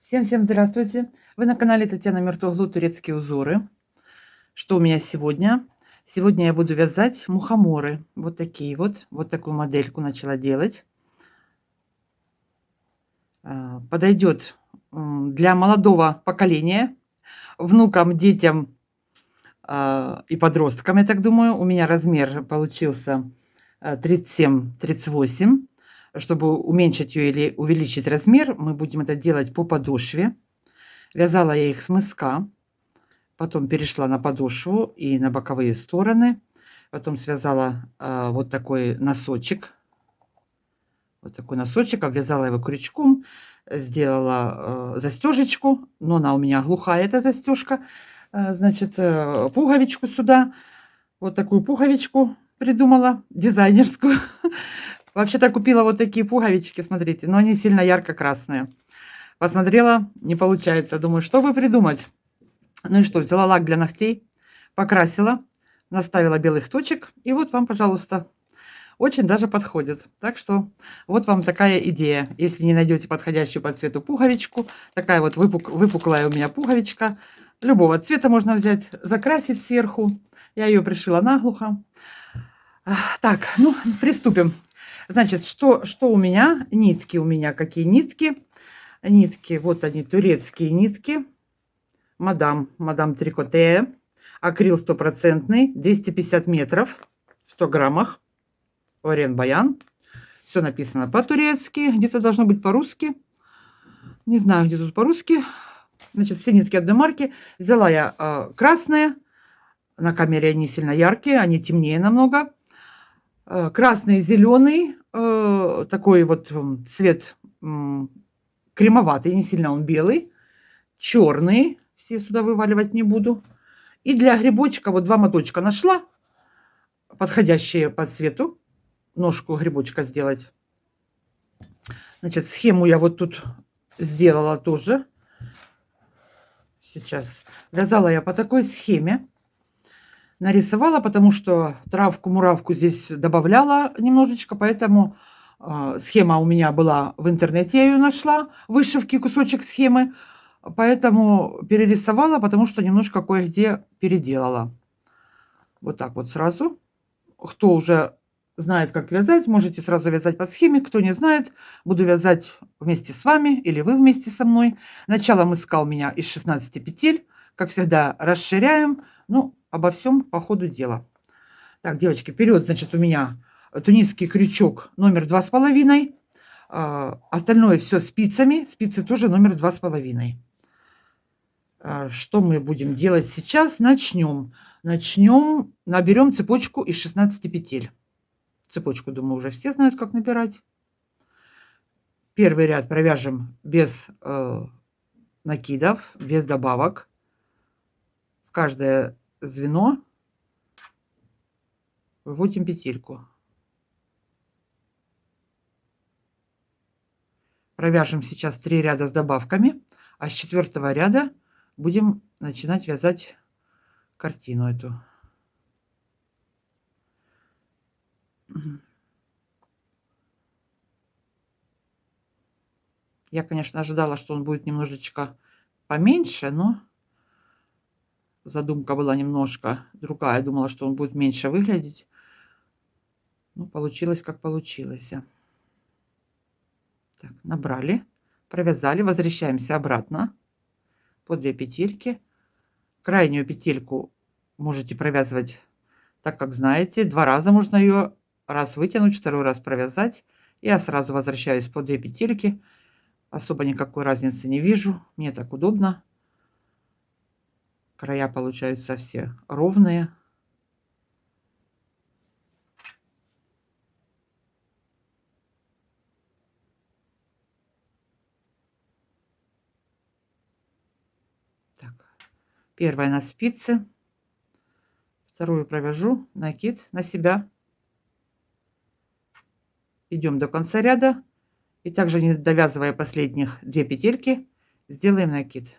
Всем здравствуйте! Вы на канале Татьяна Мертоглу «Турецкие узоры». Что у меня сегодня? Сегодня я буду вязать мухоморы. Вот такие вот. Вот такую модельку начала делать. Подойдет для молодого поколения, внукам, детям и подросткам, я так думаю. У меня размер получился 37-38. Чтобы уменьшить ее или увеличить размер, мы будем это делать по подошве. Вязала я их с мыска, потом перешла на подошву и на боковые стороны. Потом связала вот такой носочек. Вот такой носочек, обвязала его крючком, сделала застежечку, но она у меня глухая, эта застежка. Значит, пуговичку сюда, вот такую пуговичку придумала, дизайнерскую. Вообще-то купила вот такие пуговички, смотрите, но они сильно ярко-красные. Посмотрела, не получается. Думаю, что бы придумать? Ну и что, взяла лак для ногтей, покрасила, наставила белых точек, и вот вам, пожалуйста, очень даже подходит. Так что вот вам такая идея. Если не найдете подходящую по цвету пуговичку, такая вот выпуклая у меня пуговичка, любого цвета можно взять, закрасить сверху. Я ее пришила наглухо. Так, ну, приступим. Значит, что у меня? Нитки у меня. Какие нитки? Нитки, вот они, турецкие нитки. Мадам Трикоте. Акрил стопроцентный, 250 метров, в 100 граммах. Орен Баян. Все написано по-турецки. Где-то должно быть по-русски. Не знаю, где тут по-русски. Значит, все нитки одной марки. Взяла я красные. На камере они сильно яркие, они темнее намного. Красный, зеленый. Такой вот цвет кремоватый, не сильно он белый. Черный. Все сюда вываливать не буду. И для грибочка вот 2 моточка нашла, подходящие по цвету. Ножку грибочка сделать. Значит, схему я вот тут сделала тоже. Сейчас. Вязала я по такой схеме. Нарисовала, потому что травку-муравку здесь добавляла немножечко, поэтому схема у меня была в интернете, я ее нашла, вышивки, кусочек схемы. Поэтому перерисовала, потому что немножко кое-где переделала. Вот так вот сразу. Кто уже знает, как вязать, можете сразу вязать по схеме. Кто не знает, буду вязать вместе с вами или вы вместе со мной. Начало мыска у меня из 16 петель. Как всегда, расширяем. Ну, обо всем по ходу дела. Так, девочки, вперед, значит, у меня тунисский крючок номер 2,5. Остальное все спицами. Спицы тоже номер 2,5. Что мы будем делать сейчас? Начнем. Наберем цепочку из 16 петель. Цепочку, думаю, уже все знают, как набирать. Первый ряд провяжем без накидов, без добавок. В каждое звено выводим петельку. Провяжем сейчас 3 ряда с добавками, а с 4-го ряда будем начинать вязать картину эту. Я, конечно, ожидала, что он будет немножечко поменьше, но задумка была немножко другая. Думала, что он будет меньше выглядеть. Ну, получилось, как получилось. Так, набрали, провязали, возвращаемся обратно по 2 петельки. Крайнюю петельку можете провязывать так, как знаете. 2 раза можно ее, раз вытянуть, 2-й раз провязать. Я сразу возвращаюсь по 2 петельки. Особо никакой разницы не вижу. Мне так удобно. Края получаются все ровные. Так, первая на спице. Вторую провяжу, накид на себя. Идем до конца ряда. И также, не довязывая последних 2 петельки, сделаем накид.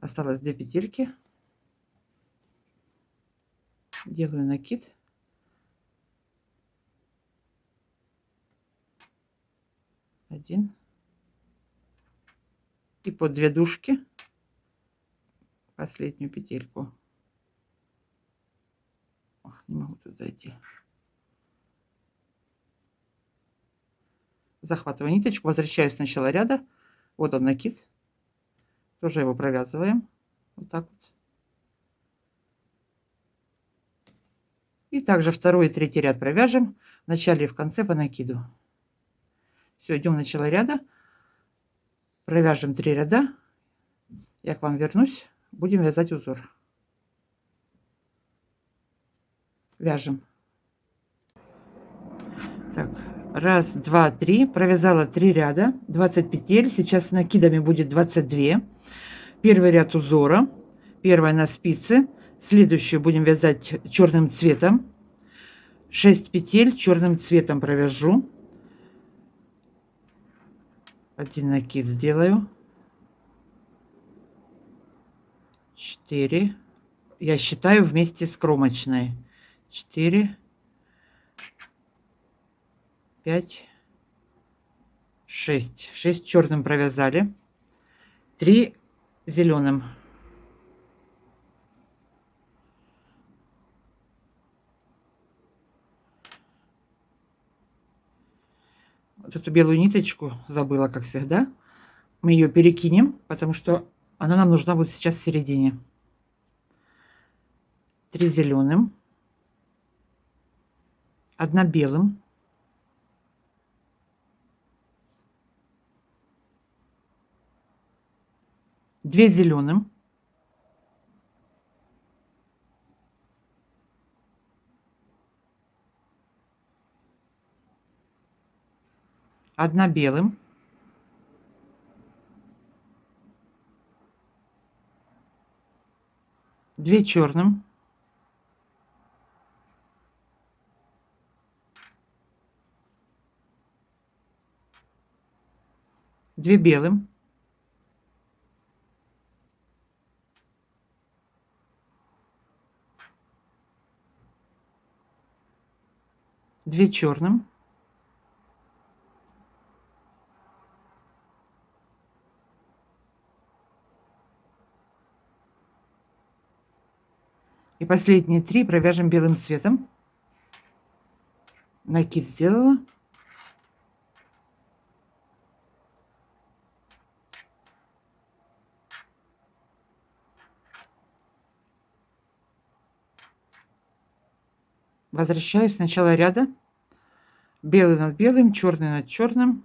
Осталось 2 петельки. Делаю накид. Один. И под 2 дужки последнюю петельку. Ох, не могу тут зайти. Захватываю ниточку, возвращаюсь с начала ряда. Вот он накид. Тоже его провязываем. Вот так вот. И также второй и третий ряд провяжем в начале и в конце по накиду. Все, идем в начало ряда. Провяжем 3 ряда. Я к вам вернусь. Будем вязать узор. Вяжем. Так, раз, два, три. Провязала 3 ряда, 20 петель. Сейчас с накидами будет 22. Первый ряд узора. Первая на спице. Следующую будем вязать черным цветом. 6 петель черным цветом провяжу. Один накид сделаю. 4. Я считаю вместе с кромочной. 4, 5, 6. 6 черным провязали. 3 зеленым. Вот эту белую ниточку забыла, как всегда. Мы ее перекинем, потому что она нам нужна будет сейчас в середине. 3 зеленым. 1 белым. 2 зеленым. 1 белым. 2 черным. 2 белым. 2 черным. 2 последние 3 провяжем белым цветом. Накид сделала. Возвращаюсь с начала ряда. Белый над белым, черный над черным.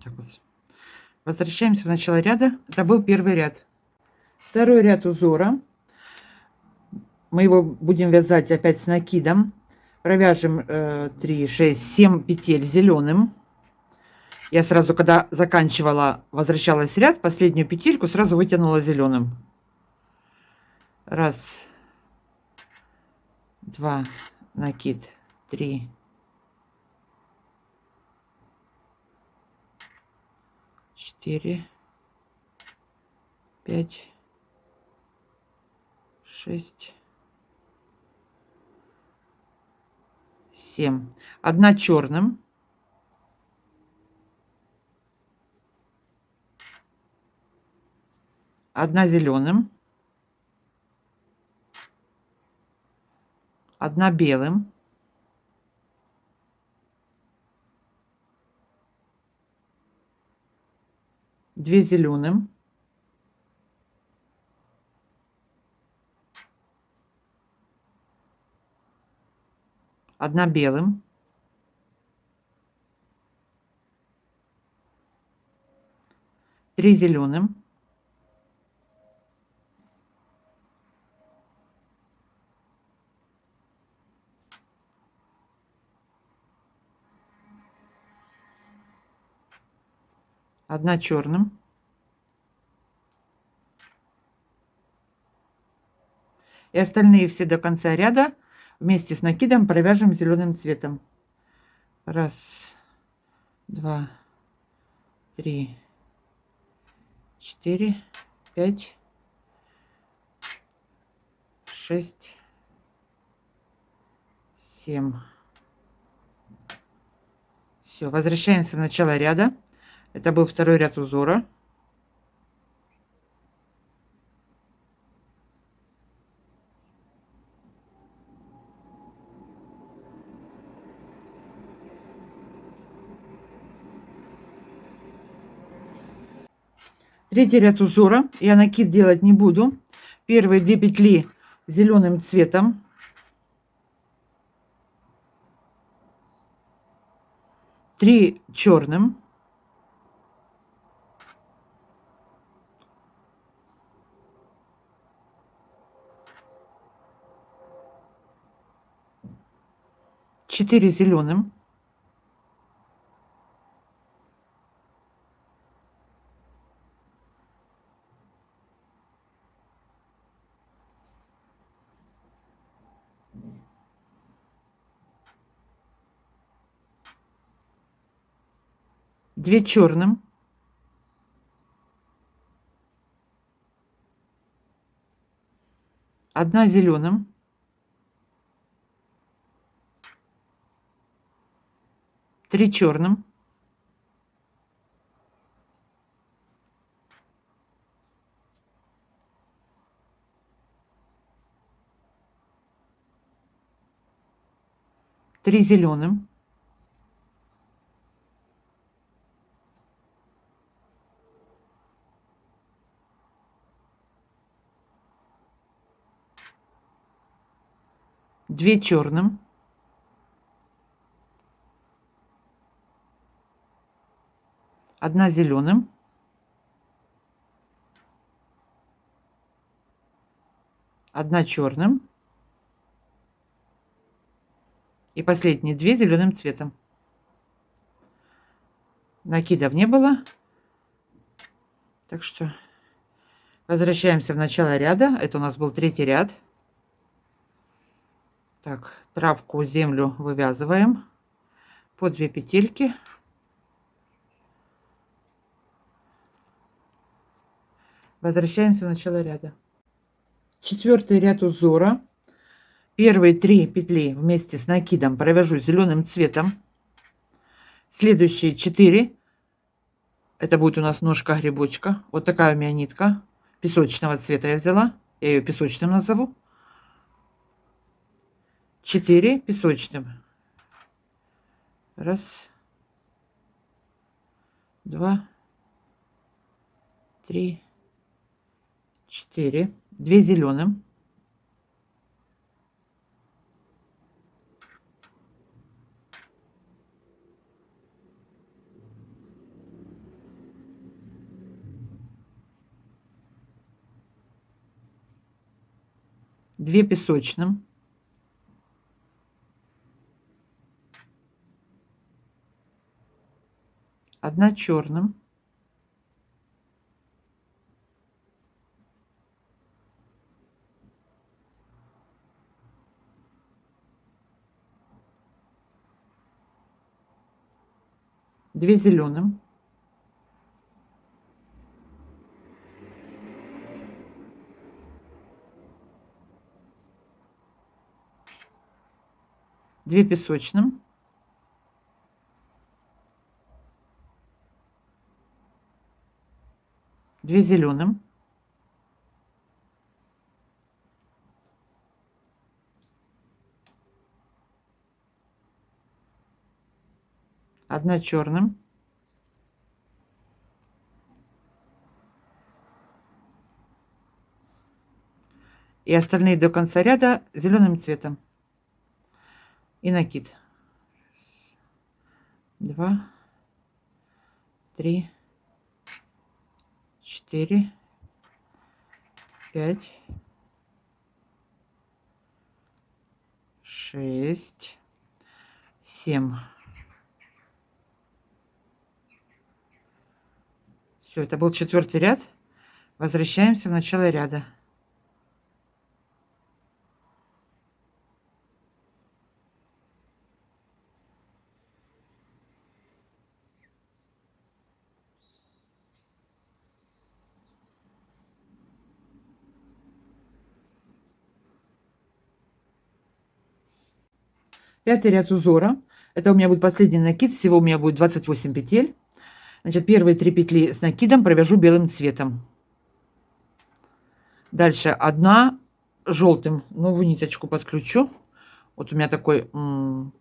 Так вот. Возвращаемся в начало ряда. Это был первый ряд. Второй ряд узора. Мы его будем вязать опять с накидом. Провяжем 3, 6, 7 петель зеленым. Я сразу, когда заканчивала, возвращалась в ряд, последнюю петельку сразу вытянула зеленым. Раз, 2, накид, 3, 4, 5, 6, 7. 1 черным. 1 зеленым. 1 белым. 2 зеленым. 1 белым. 3 зеленым. 1 черным, и остальные все до конца ряда вместе с накидом провяжем зеленым цветом. 1, 2, 3, 4, 5, 6, 7. Все, возвращаемся в начало ряда. Это был второй ряд узора. Третий ряд узора. Я накид делать не буду. Первые 2 петли зеленым цветом. 3 черным. 4 зеленым. 2 черным. 1 зеленым. 3 черным. 3 зеленым. 2 черным. 1 зеленым. 1 черным. И последние 2 зеленым цветом. Накидов не было. Так что возвращаемся в начало ряда. Это у нас был третий ряд. Так, травку, землю вывязываем по 2 петельки. Возвращаемся в начало ряда. Четвертый ряд узора. Первые 3 петли вместе с накидом провяжу зеленым цветом. Следующие 4, это будет у нас ножка грибочка. Вот такая у меня нитка песочного цвета я взяла. Я ее песочным назову. 4 песочным. 1, 2, 3, 4. 2 зеленым. 2 песочным. 1 черным. 2 зеленым. 2 песочным. 2 зеленым. 1 черным. И остальные до конца ряда зеленым цветом. И накид. 2, 3, 4, 5, 6, 7, Все, это был 4-й ряд. Возвращаемся в начало ряда. Пятый ряд узора. Это у меня будет последний накид. Всего у меня будет 28 петель. Значит, первые 3 петли с накидом провяжу белым цветом. Дальше одна желтым. Новую ниточку подключу. Вот у меня такой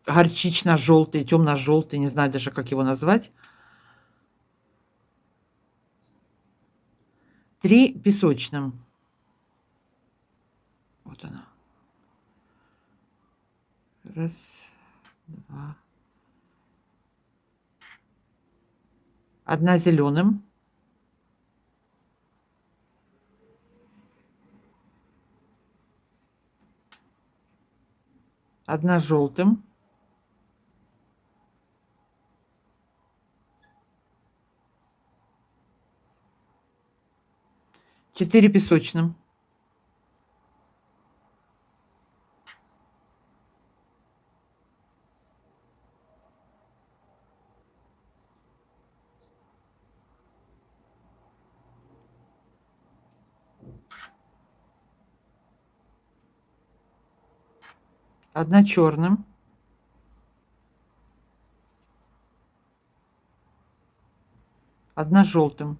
горчично-желтый, темно-желтый. Не знаю даже, как его назвать. 3 песочным. Вот она. Раз, два. Одна зеленым. Одна желтым. Четыре песочным. Одна черным. Одна желтым.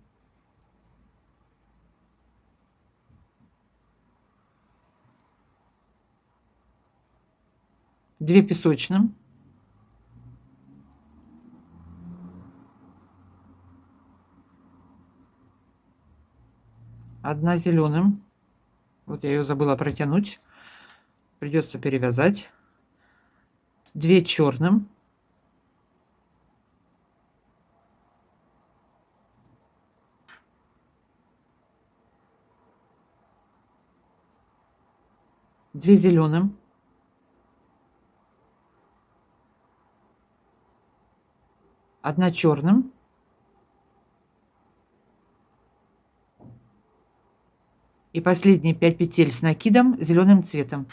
Две песочным. Одна зеленым. Вот я ее забыла протянуть. Придется перевязать. Две черным. Две зеленым. Одна черным. И последние 5 петель с накидом зеленым цветом.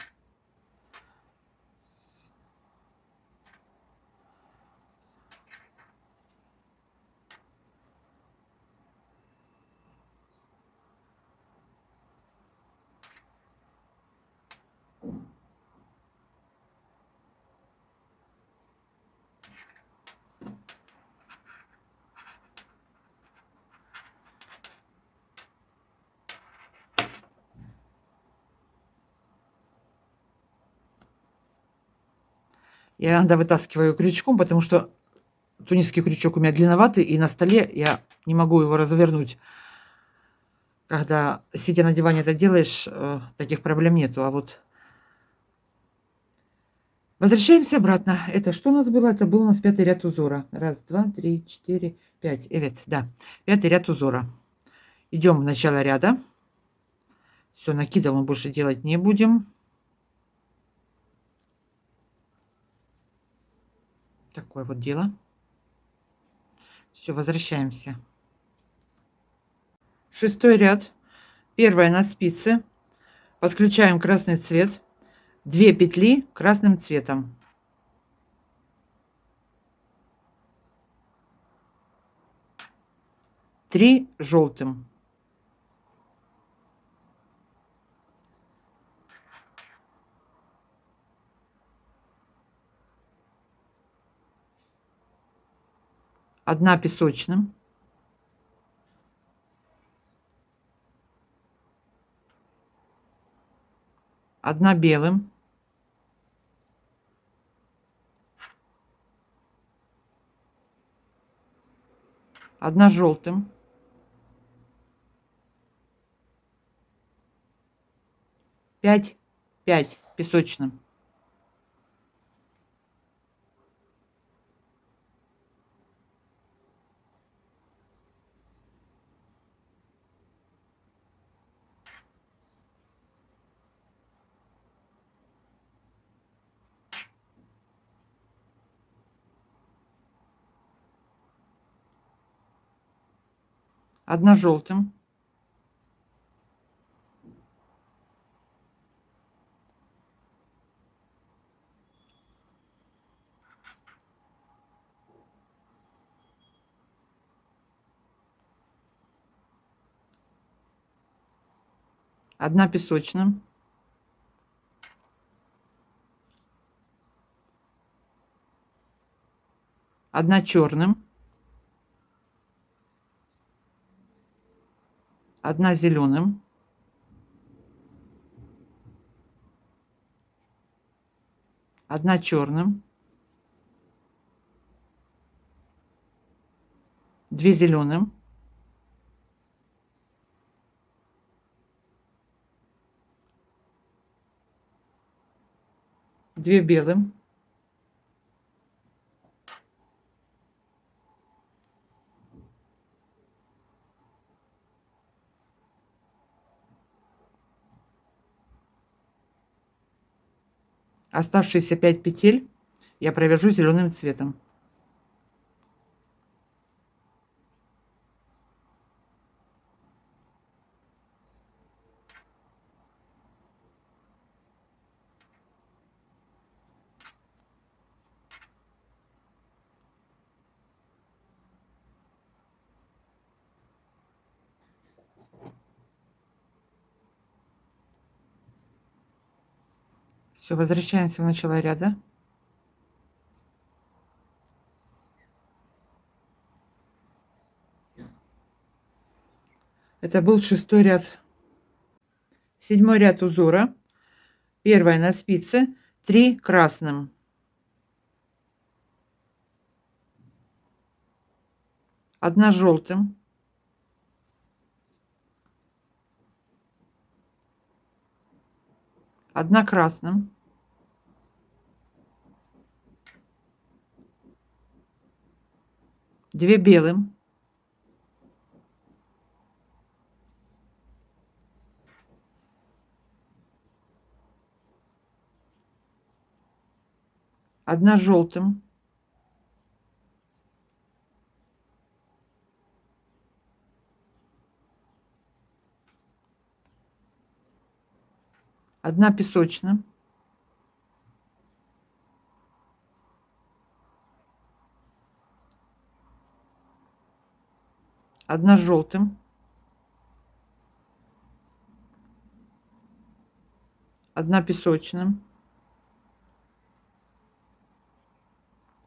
Я иногда вытаскиваю крючком, потому что тунисский крючок у меня длинноватый, и на столе я не могу его развернуть. Когда сидя на диване это делаешь, таких проблем нету. А вот возвращаемся обратно. Это что у нас было? Это был у нас 5-й ряд узора. Раз, два, три, четыре, 5. Evet, да. 5-й ряд узора. Идем в начало ряда. Все, накидом мы больше делать не будем. Такое вот дело. Все, возвращаемся. 6-й ряд. Первая на спице. Подключаем красный цвет. 2 петли красным цветом. 3 желтым. Одна песочным. Одна белым. Одна желтым. 5 песочным. одна желтым, одна песочным, одна черным, одна зеленым, одна черным, 2 зеленым, две белым, оставшиеся 5 петель я провяжу зеленым цветом. Все, возвращаемся в начало ряда. Это был 6-й ряд. 7-й ряд узора. Первая на спице 3 красным, одна желтым, одна красным, две белым, одна желтым, одна песочным, одна желтым, одна песочным,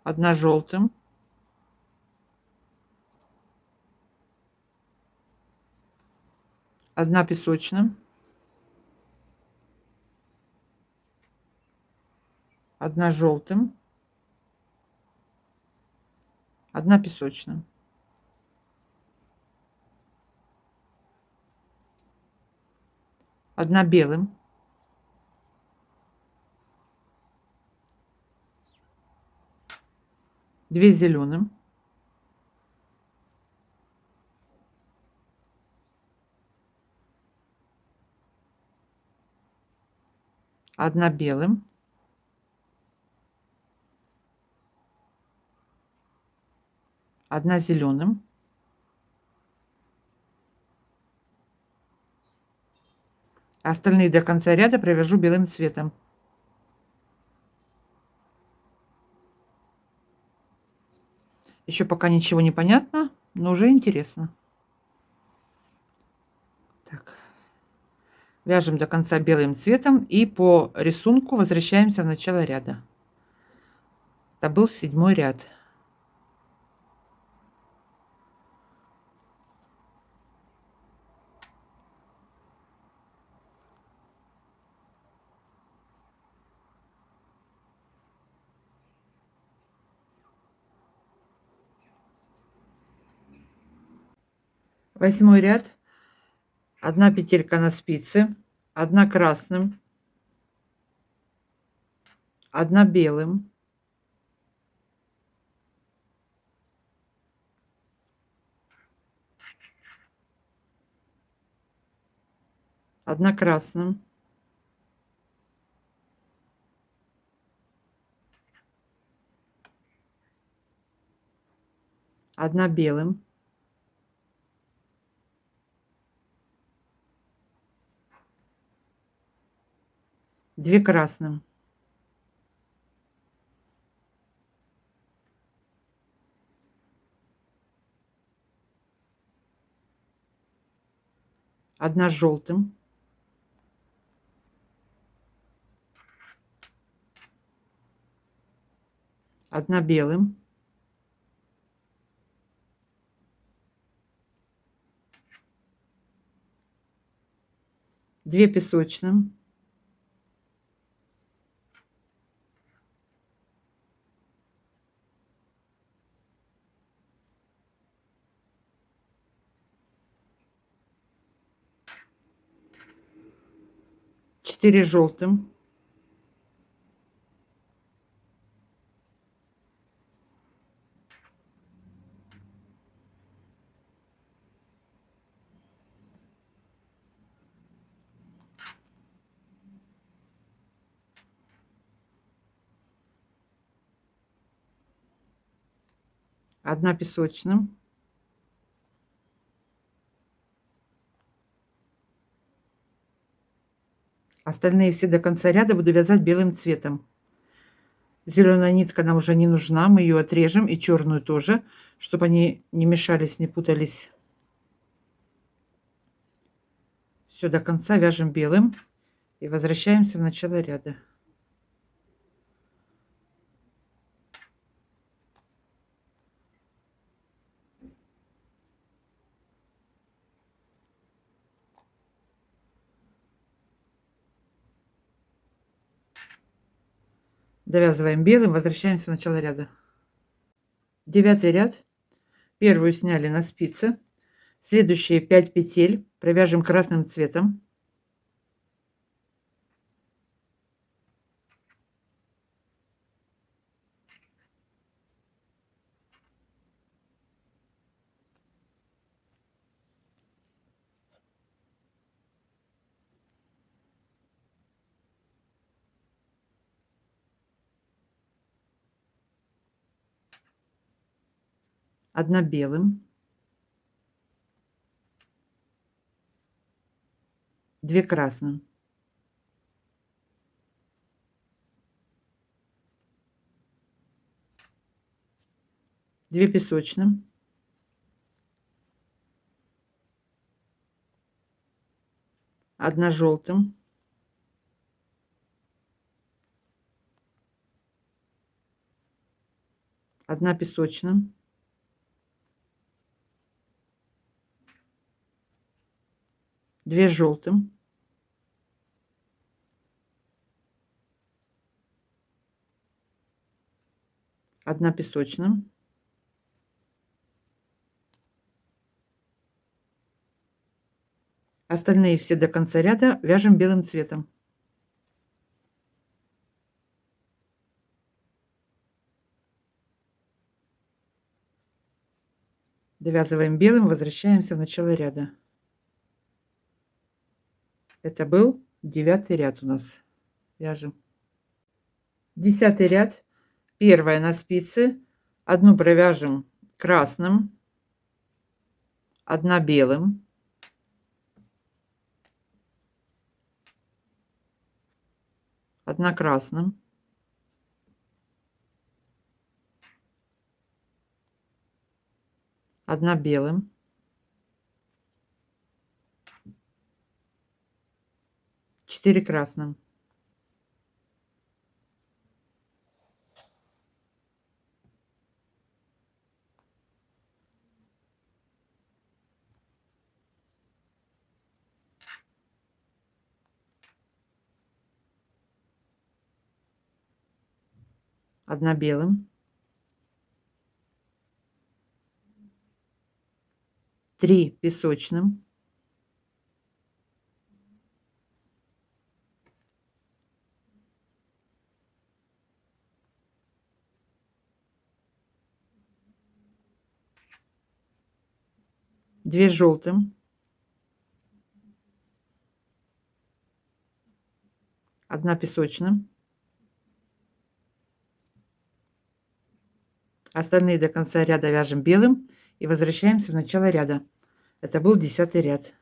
одна желтым, одна песочным, одна желтым, одна песочным, одна белым, две зеленым, одна белым, одна зеленым, остальные до конца ряда провяжу белым цветом. Еще пока ничего не понятно, но уже интересно. Так. Вяжем до конца белым цветом и по рисунку возвращаемся в начало ряда. Это был 7-й ряд. Восьмой ряд. Одна петелька на спице, одна красным, одна белым, одна красным, одна белым, 2 красным, 1 желтым, 1 белым, 2 песочным, 4 желтым, 1 песочным, 'Остальные все до конца ряда буду вязать белым цветом. Зеленая нитка нам уже не нужна, мы ее отрежем, и черную тоже, чтобы они не мешались, не путались. Все до конца вяжем белым и возвращаемся в начало ряда. Довязываем белым, возвращаемся в начало ряда. 9 ряд. Первую сняли на спицы. Следующие 5 петель провяжем красным цветом. Одна белым, 2 красным, 2 песочным, 1 желтым, 1 песочным, 2 желтым, 1 песочным, 'Остальные все до конца ряда вяжем белым цветом. Довязываем белым, возвращаемся в начало ряда. Это был 9 ряд у нас. Вяжем. 10 ряд. Первая на спице. Одну провяжем красным, 1 белым, 1 красным, 1 белым, 4 красным, 1 белым, 3 песочным, 2 желтым, 1 песочным. Остальные до конца ряда вяжем белым и возвращаемся в начало ряда. Это был 10 ряд.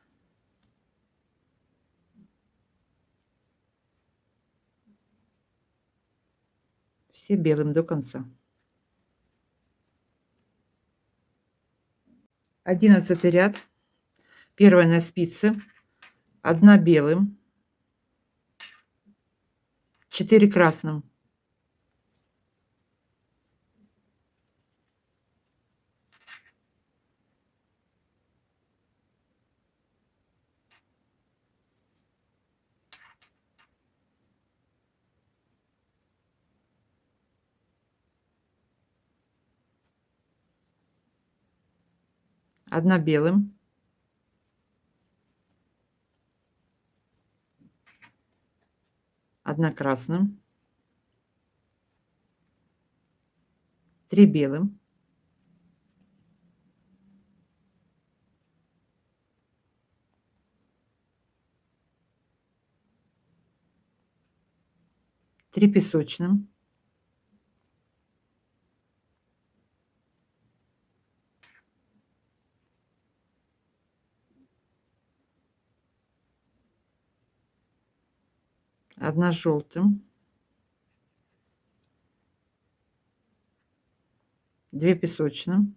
все белым до конца. 11 ряд. Первая на спице, 1 белым, 4 красным, 1 белым, 1 красным, 3 белым, 3 песочным, 1 желтым, 2 песочным,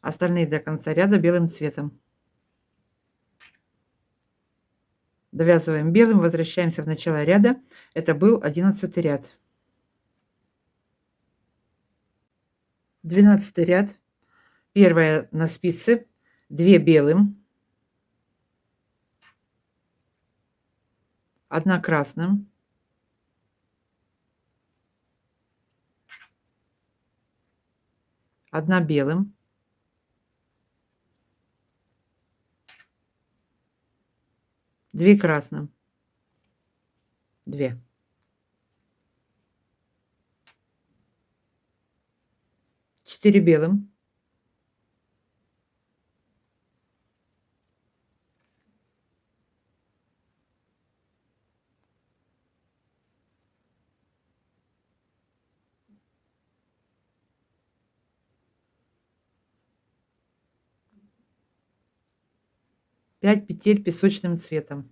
'остальные до конца ряда белым цветом. Довязываем белым, возвращаемся в начало ряда. Это был 11 ряд. 12 ряд. Первая на спице, 2 белым, 1 красным, 1 белым, 2 красным, 2, 4 белым, 5 петель песочным цветом.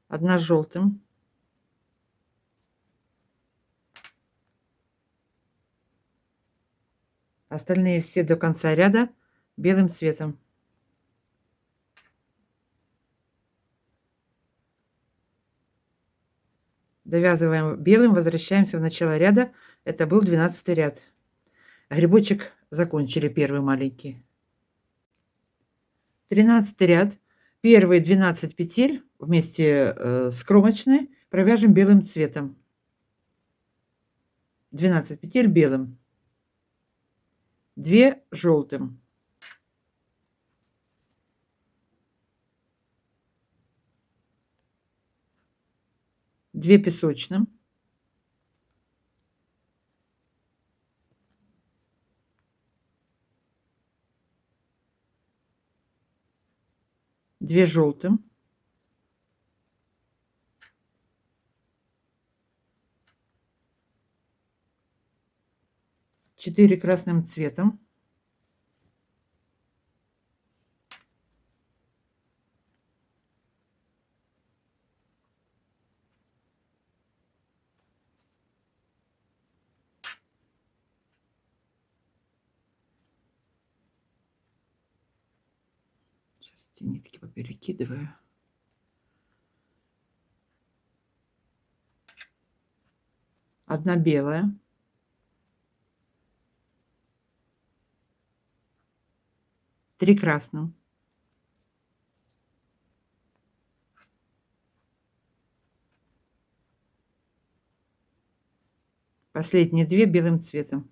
Одна желтым, 'остальные все до конца ряда белым цветом. Довязываем белым, возвращаемся в начало ряда. Это был 12 ряд. Грибочек закончили первый маленький. 13 ряд. Первые 12 петель вместе с кромочной провяжем белым цветом. 12 петель белым, 2 желтым, 2 песочным, 2 желтым, 4 красным цветом, 'те нитки поперекидываю. 1 белая, 3 красным, 2 белым цветом.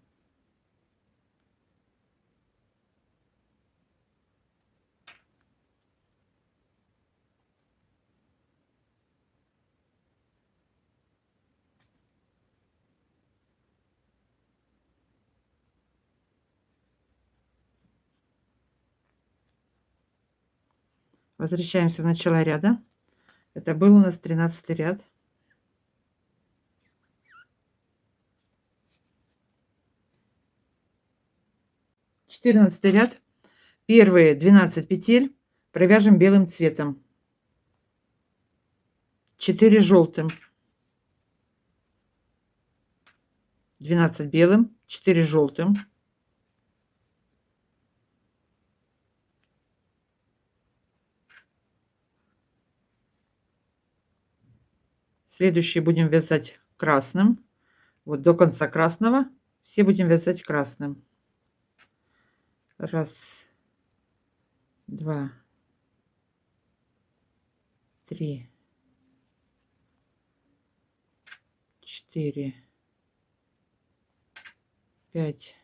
Возвращаемся в начало ряда. Это был у нас 13 ряд. 14 ряд. Первые 12 петель провяжем белым цветом. 4 желтым. 12 белым, 4 желтым. Следующие будем вязать красным. Вот до конца красного все будем вязать красным. Раз, два, три, четыре, пять,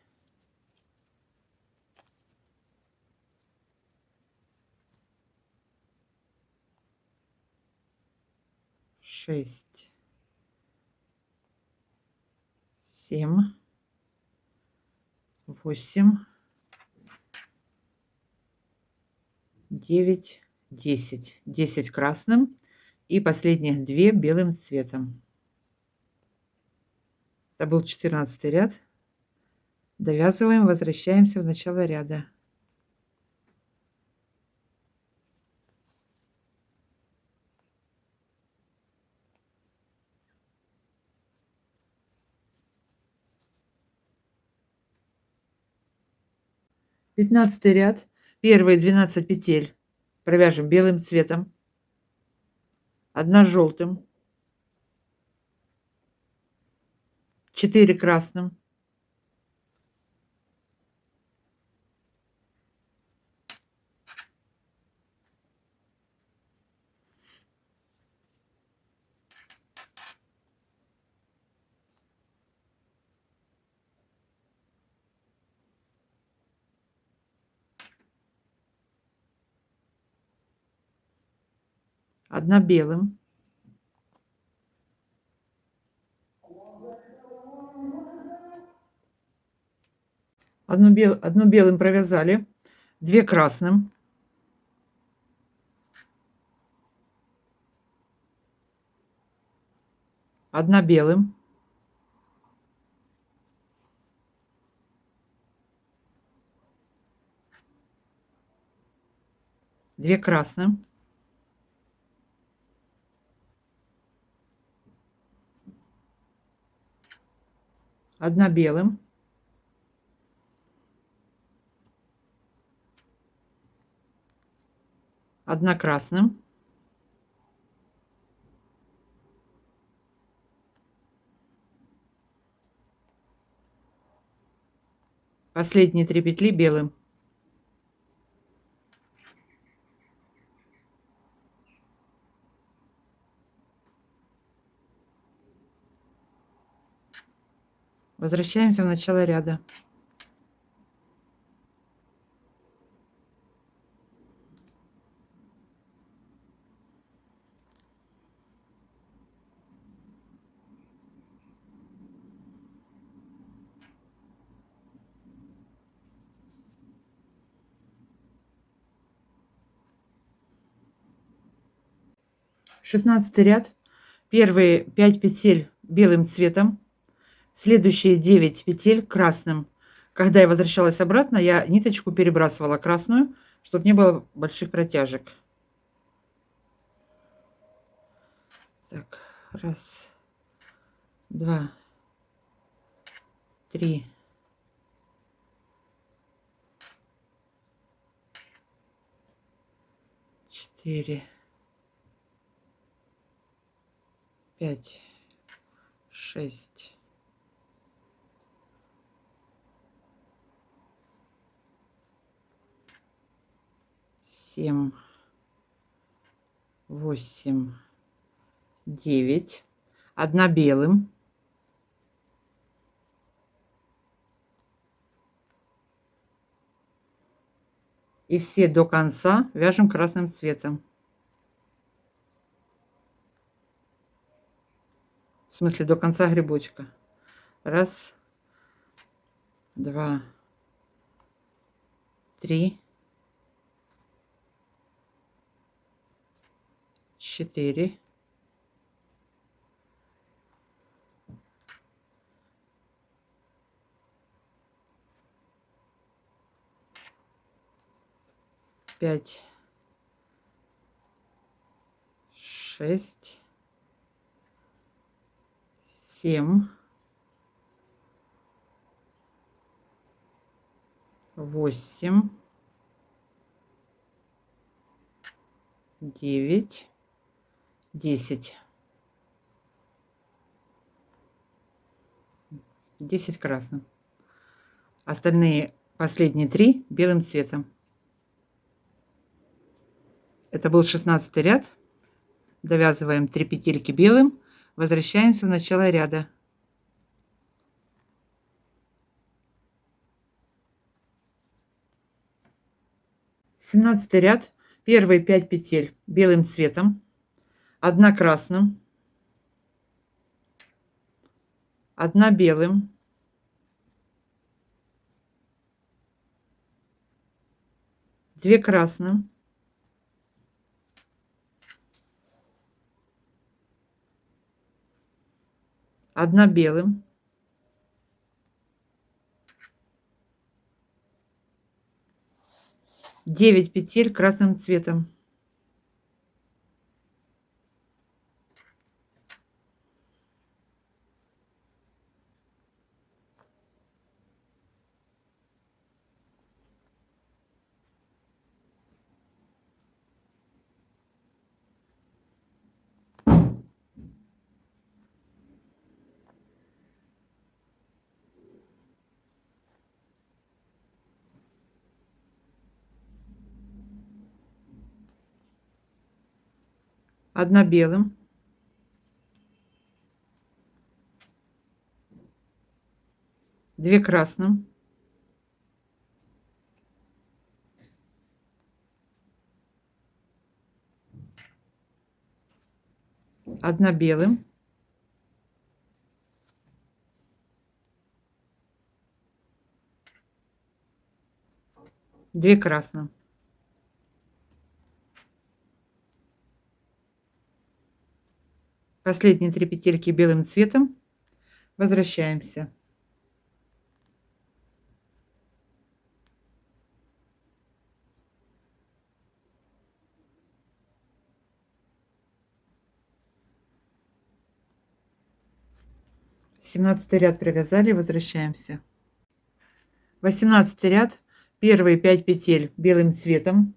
шесть, 7, 8, 9, 10. 10 красным и последних 2 белым цветом. Это был 14 ряд. Довязываем, возвращаемся в начало ряда. Пятнадцатый ряд. Первые 12 петель провяжем белым цветом, 1 желтым, 4 красным, 1 белым, 1 белым провязали, 2 красным, 1 белым, 2 красным, 1 белым, 1 красным, 3 петли белым. Возвращаемся в начало ряда. Шестнадцатый ряд. Первые 5 петель белым цветом, следующие 9 петель красным. Когда я возвращалась обратно, я ниточку перебрасывала красную, чтобы не было больших протяжек. Так, 1, 2, 3, 4, 5, 6, 7, 8, 9. 1 белым. И все до конца вяжем красным цветом. В смысле, до конца грибочка. 1, 2, 3, 4, 5, 6, 7, 8, 9, 10. 10 красным. Остальные последние 3 белым цветом. Это был 16 ряд. Довязываем 3 петельки белым. Возвращаемся в начало ряда. Семнадцатый ряд. Первые 5 петель белым цветом. 1 красным. 1 белым. 2 красным. 1 белым. 9 петель красным цветом. Одна белым. 2 красным. 1 белым. 2 красным. Последние 3 петельки белым цветом. Возвращаемся. Семнадцатый ряд провязали, возвращаемся. 18 ряд. Первые 5 петель белым цветом.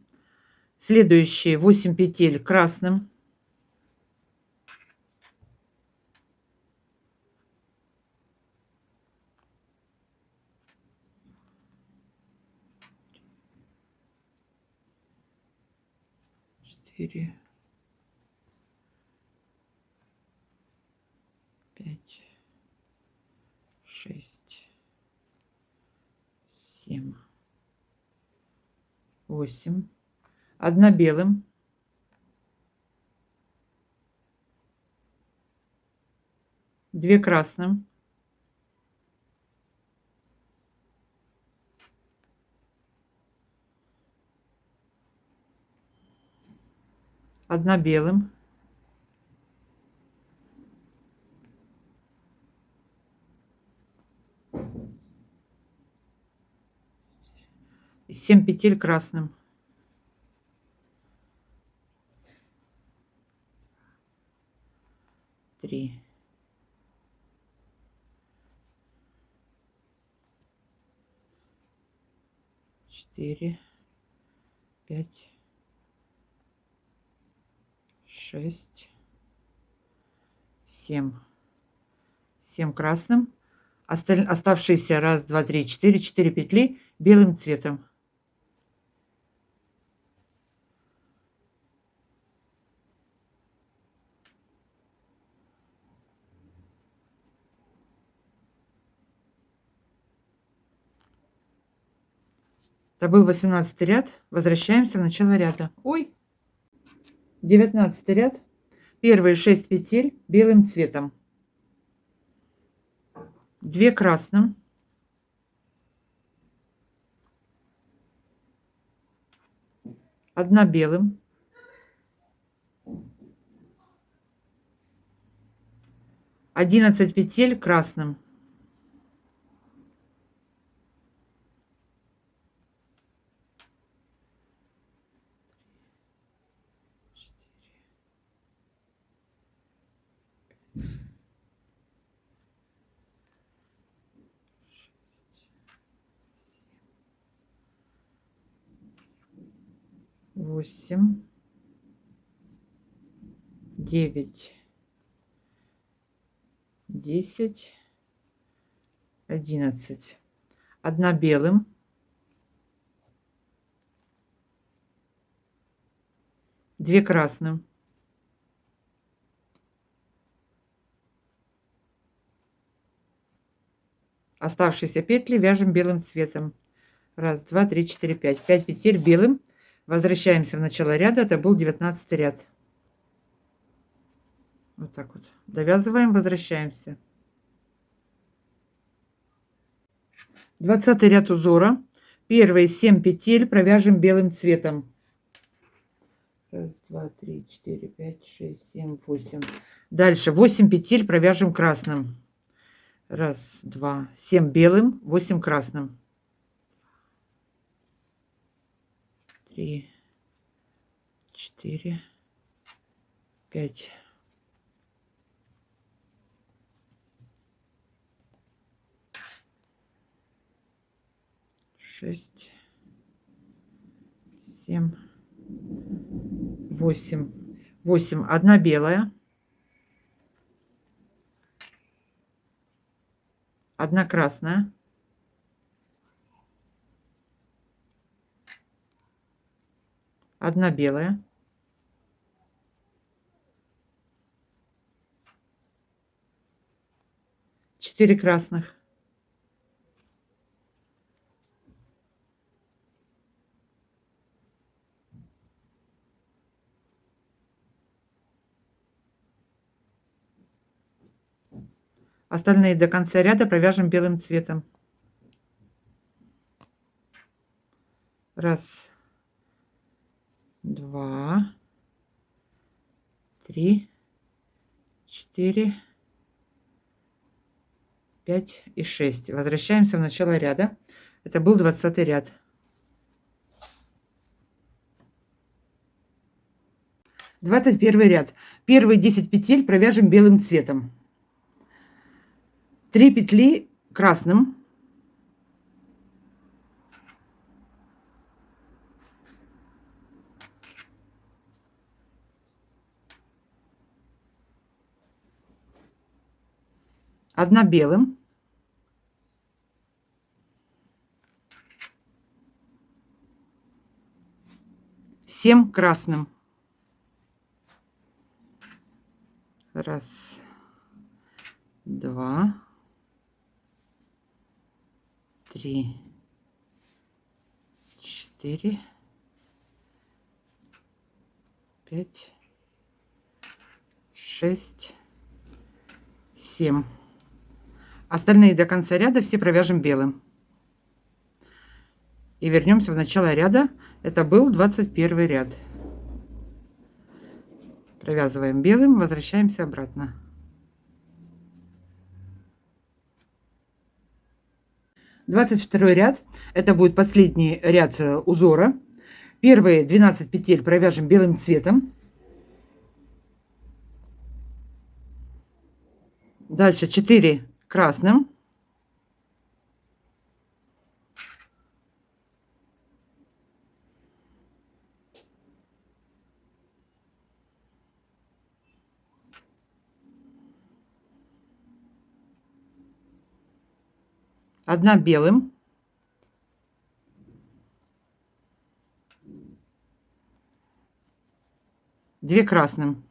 Следующие 8 петель красным. Четыре, 5, 6, 7, 8. 1 белым. 2 красным. 1 белым. 7 петель красным. 3, 4, 5, 6, 7. 7 красным. Оставшиеся 1, 2, 3, 4, 4 петли белым цветом. Это был 18 ряд. Возвращаемся в начало ряда. Ой! 19 ряд. Первые 6 петель белым цветом. 2 красным. 1 белым. 11 петель красным. Восемь, 9, 10, 11. Одна белым, две красным, оставшиеся петли вяжем белым цветом. Раз, два, три, четыре, пять. 5 петель белым. Возвращаемся в начало ряда. Это был 19 ряд. Вот так вот. Довязываем, возвращаемся. 20 ряд узора. Первые 7 петель провяжем белым цветом. Раз, два, три, четыре, пять, шесть, семь, 8. Дальше 8 петель провяжем красным. Раз, два, 7 белым, 8 красным. 3, 4, 5. 6, 7, 8. 8. Одна белая. Одна красная. Одна белая. Четыре красных. Остальные до конца ряда провяжем белым цветом. Раз, два, три, 4, 5 и 6. Возвращаемся в начало ряда. Это был 20 ряд. Двадцать первый ряд. Первые 10 петель провяжем белым цветом. 3 петли красным. Одна белым. 7 красным. Раз, два, три, 4, 5, 6, 7. Остальные до конца ряда все провяжем белым. И вернемся в начало ряда. Это был 21 ряд. Провязываем белым, возвращаемся обратно. Двадцать второй ряд. Это будет последний ряд узора. Первые 12 петель провяжем белым цветом. Дальше 4 красным. Одна белым. Две красным.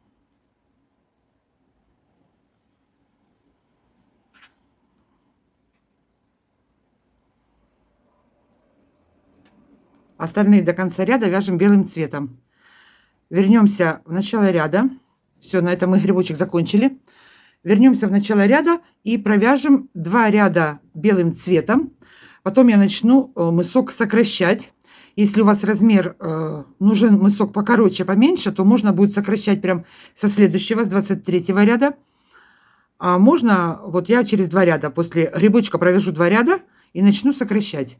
Остальные до конца ряда вяжем белым цветом. Вернемся в начало ряда. Все, на этом мы грибочек закончили. Вернемся в начало ряда и провяжем 2 ряда белым цветом. Потом я начну мысок сокращать. Если у вас размер нужен мысок покороче, поменьше, то можно будет сокращать прям со следующего, с 23 ряда. А можно, вот я через 2 ряда, после грибочка провяжу 2 ряда и начну сокращать.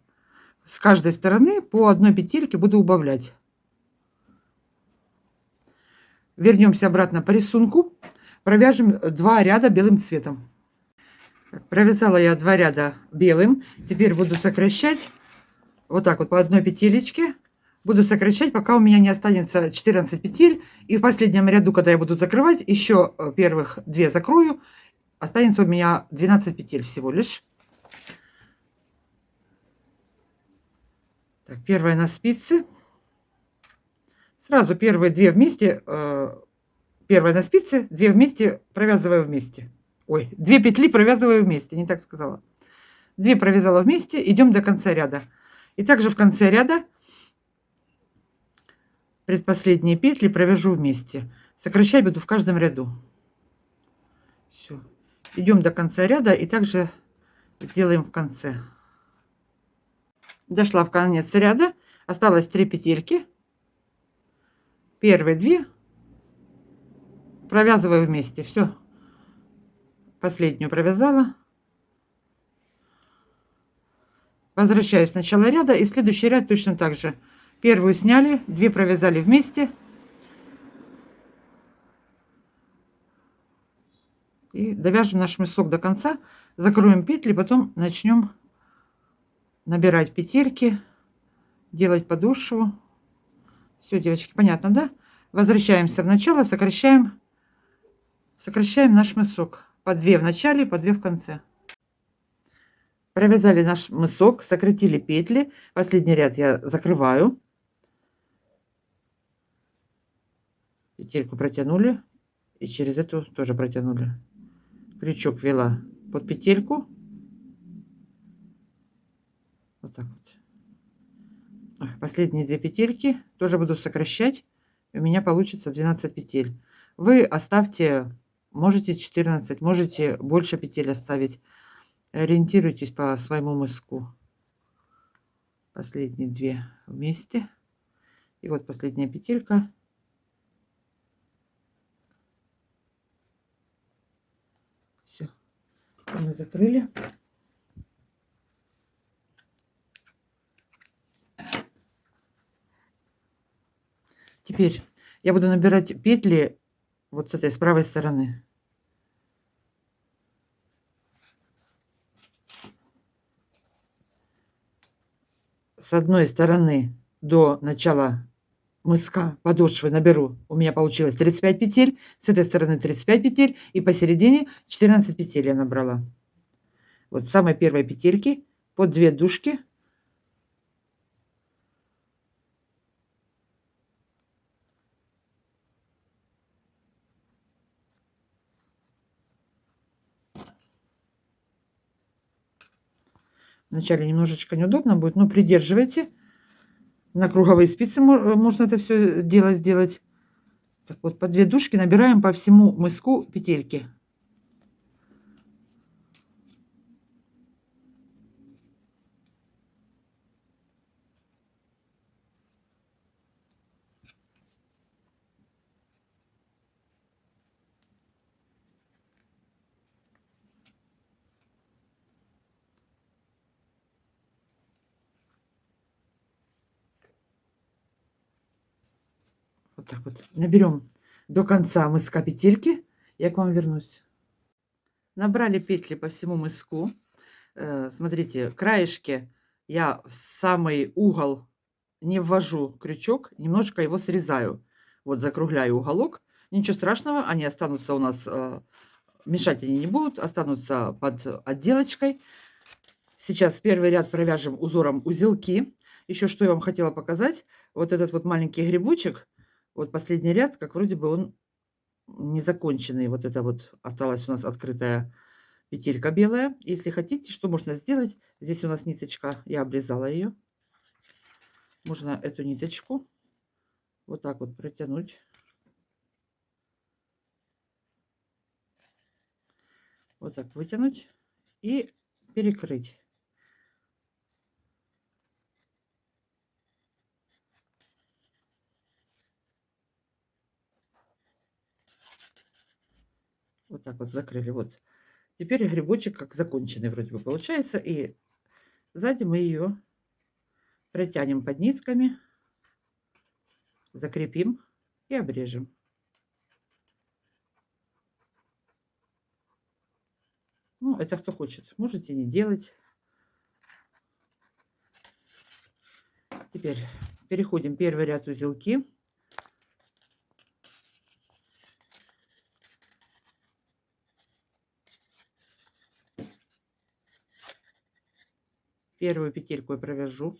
С каждой стороны по одной петельке буду убавлять. Вернемся обратно по рисунку. Провяжем 2 ряда белым цветом. Так, провязала я 2 ряда белым. Теперь буду сокращать вот так вот по одной петелечке. Буду сокращать, пока у меня не останется 14 петель. И в последнем ряду, когда я буду закрывать, еще первых 2 закрою. Останется у меня 12 петель всего лишь. Так, первая на спице. Сразу первые 2 вместе, первая на спице, 2 вместе провязываю вместе. Ой, 2 петли провязываю вместе, не так сказала. 2 провязала вместе, идем до конца ряда. И также в конце ряда предпоследние петли провяжу вместе. Сокращать буду в каждом ряду. Все. Идем до конца ряда и также сделаем в конце. Дошла в конец ряда, осталось 3 петельки. Первые 2 провязываю вместе. Все. Последнюю провязала. Возвращаюсь в начало ряда и следующий ряд точно так же. Первую сняли, 2 провязали вместе. И довяжем наш мысок до конца. Закроем петли, потом начнем набирать петельки, делать подошву. Все, девочки, понятно, да? Возвращаемся в начало, сокращаем наш мысок. По 2 в начале, по 2 в конце. Провязали наш мысок, сократили петли. Последний ряд я закрываю. Петельку протянули. И через эту тоже протянули. Крючок ввела под петельку. Вот так вот. Последние 2 петельки тоже буду сокращать. У меня получится 12 петель. Вы оставьте, можете 14, можете больше петель оставить. Ориентируйтесь по своему мыску. Последние 2 вместе. И вот последняя петелька. Все. Мы закрыли. Теперь я буду набирать петли вот с этой, с правой стороны. С одной стороны до начала мыска подошвы наберу. У меня получилось 35 петель. С этой стороны 35 петель. И посередине 14 петель я набрала. Вот с самой первой петельки под 2 дужки. Вначале немножечко неудобно будет, но придерживайте. На круговые спицы можно это все дело сделать. Так вот, по 2 дужки набираем по всему мыску петельки. Вот так вот. Наберем до конца мыска петельки. Я к вам вернусь. Набрали петли по всему мыску. Смотрите, краешки я в самый угол не ввожу крючок, немножко его срезаю. Вот закругляю уголок. Ничего страшного, они останутся у нас, мешать они не будут, останутся под отделочкой. Сейчас первый ряд провяжем узором узелки. Еще что я вам хотела показать. Вот этот вот маленький грибочек, вот последний ряд, как вроде бы он незаконченный. Вот это вот осталась у нас открытая петелька белая. Если хотите, что можно сделать? Здесь у нас ниточка, я обрезала ее. Можно эту ниточку вот так вот протянуть. Вот так вытянуть и перекрыть. Вот так вот закрыли. Вот. Теперь грибочек как законченный вроде бы получается. И сзади мы ее протянем под нитками, закрепим и обрежем. Ну, это кто хочет. Можете не делать. Теперь переходим первый ряд узелки. Первую петельку я провяжу.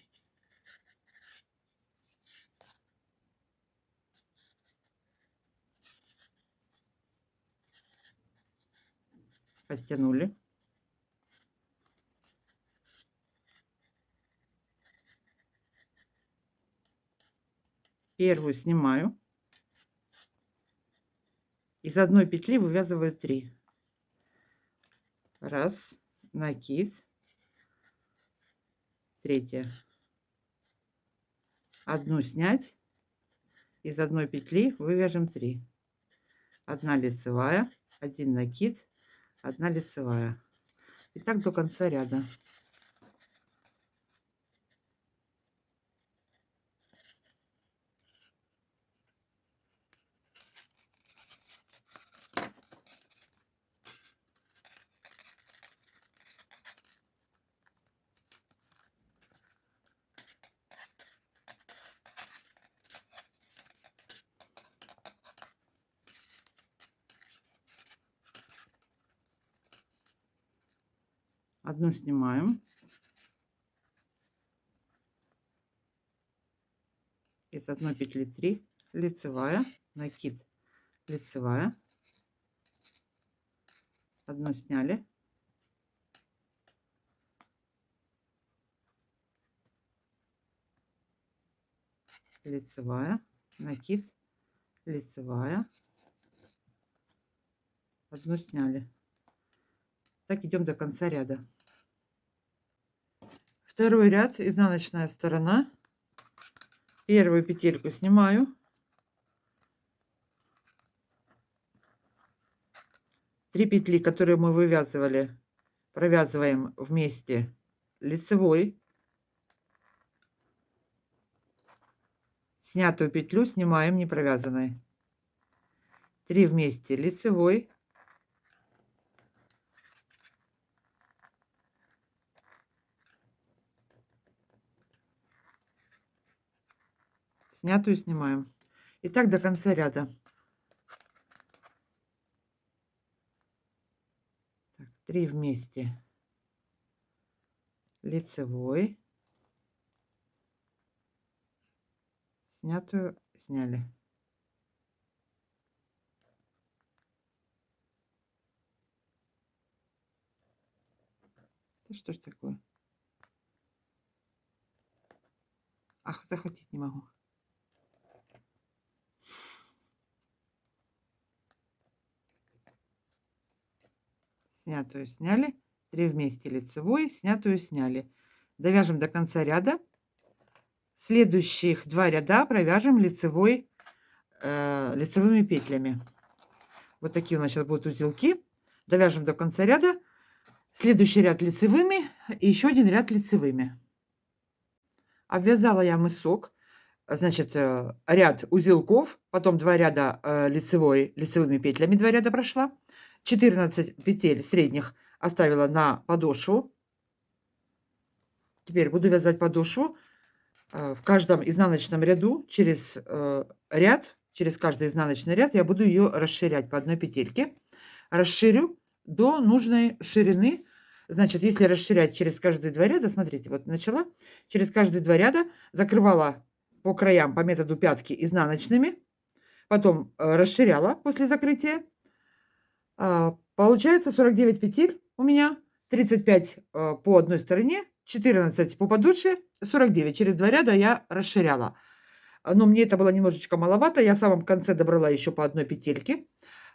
Подтянули. Первую снимаю. Из одной петли вывязываю 3. Раз, накид. Третья. Одну снять. Из одной петли вывяжем 3. Одна лицевая, один накид, одна лицевая. И так до конца ряда. Одну снимаем. Из одной петли 3, лицевая, накид, лицевая. Одну сняли. Лицевая, накид, лицевая. Одну сняли. Так идем до конца ряда. Второй ряд, изнаночная сторона. Первую петельку снимаю. Три петли, которые мы вывязывали, провязываем вместе лицевой. Снятую петлю снимаем не провязанной. 3 вместе лицевой. Снятую снимаем. И так до конца ряда. Так, 3 вместе лицевой. Снятую сняли. Да что ж такое? Ах, захватить не могу. Снятую сняли. 3 вместе лицевой, снятую сняли. Довяжем до конца ряда. Следующих 2 ряда провяжем лицевой, лицевыми петлями. Вот такие у нас сейчас будут узелки. Довяжем до конца ряда. Следующий ряд лицевыми и еще один ряд лицевыми. Обвязала я мысок. Значит, ряд узелков, потом 2 ряда лицевыми петлями, 2 ряда прошла. 14 петель средних оставила на подошву. Теперь буду вязать подошву. В каждом изнаночном ряду через ряд, через каждый изнаночный ряд я буду ее расширять по одной петельке. Расширю до нужной ширины. Значит, если расширять через каждые 2 ряда, смотрите, вот начала, через каждые 2 ряда закрывала по краям по методу пятки изнаночными, потом расширяла после закрытия. Получается 49 петель у меня, 35 по одной стороне, 14 по подошве, 49. Через 2 ряда я расширяла. Но мне это было немножечко маловато. Я в самом конце добрала еще по одной петельке.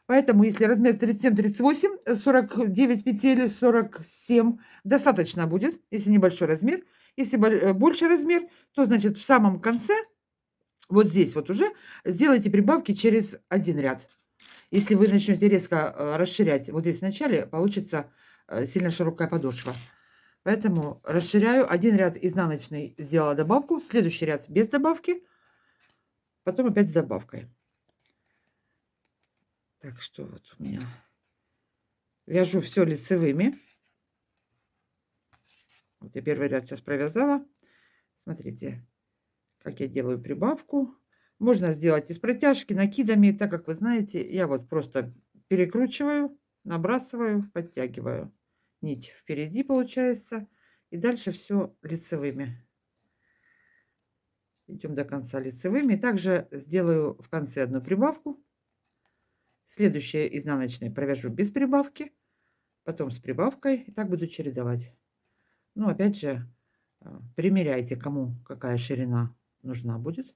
Поэтому, если размер 37-38, 49 петель, 47 достаточно будет, если небольшой размер. Если больше размер, то, значит, в самом конце, вот здесь вот уже, сделайте прибавки через один ряд. Если вы начнете резко расширять вот здесь в начале, получится сильно широкая подошва. Поэтому расширяю. Один ряд изнаночный сделала добавку, следующий ряд без добавки, потом опять с добавкой. Так что вот у меня вяжу все лицевыми. Вот я первый ряд сейчас провязала. Смотрите, как я делаю прибавку. Можно сделать из протяжки, накидами. Так как вы знаете, я вот просто перекручиваю, набрасываю, подтягиваю. Нить впереди получается. И дальше все лицевыми. Идем до конца лицевыми. Также сделаю в конце одну прибавку. Следующее изнаночное провяжу без прибавки. Потом с прибавкой. И так буду чередовать. Ну, опять же, примеряйте, кому какая ширина нужна будет.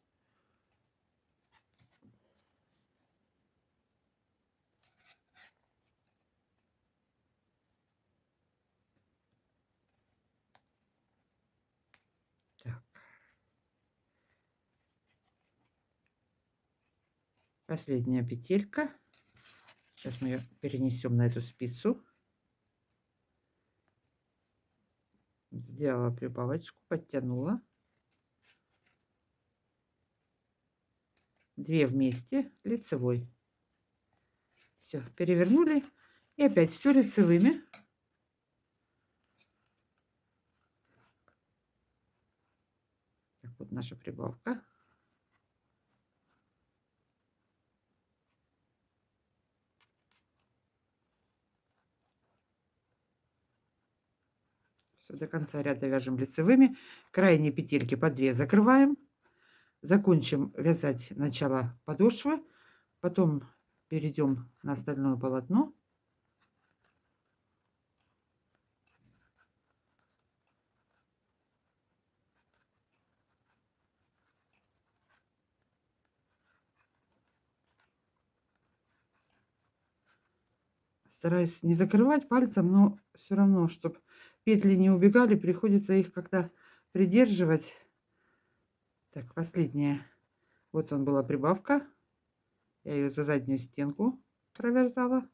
Так. Последняя петелька. Сейчас мы ее перенесем на эту спицу. Сделала прибавочку, подтянула. 2 вместе, лицевой. Все, перевернули. И опять все лицевыми. Так, вот наша прибавка. Все, до конца ряда вяжем лицевыми. Крайние петельки по 2 закрываем. Закончим вязать начало подошвы. Потом перейдем на остальное полотно. Стараюсь не закрывать пальцем, но все равно, чтобы петли не убегали, приходится их как-то придерживать. Так, последняя. Вот он была прибавка. Я ее за заднюю стенку провязала.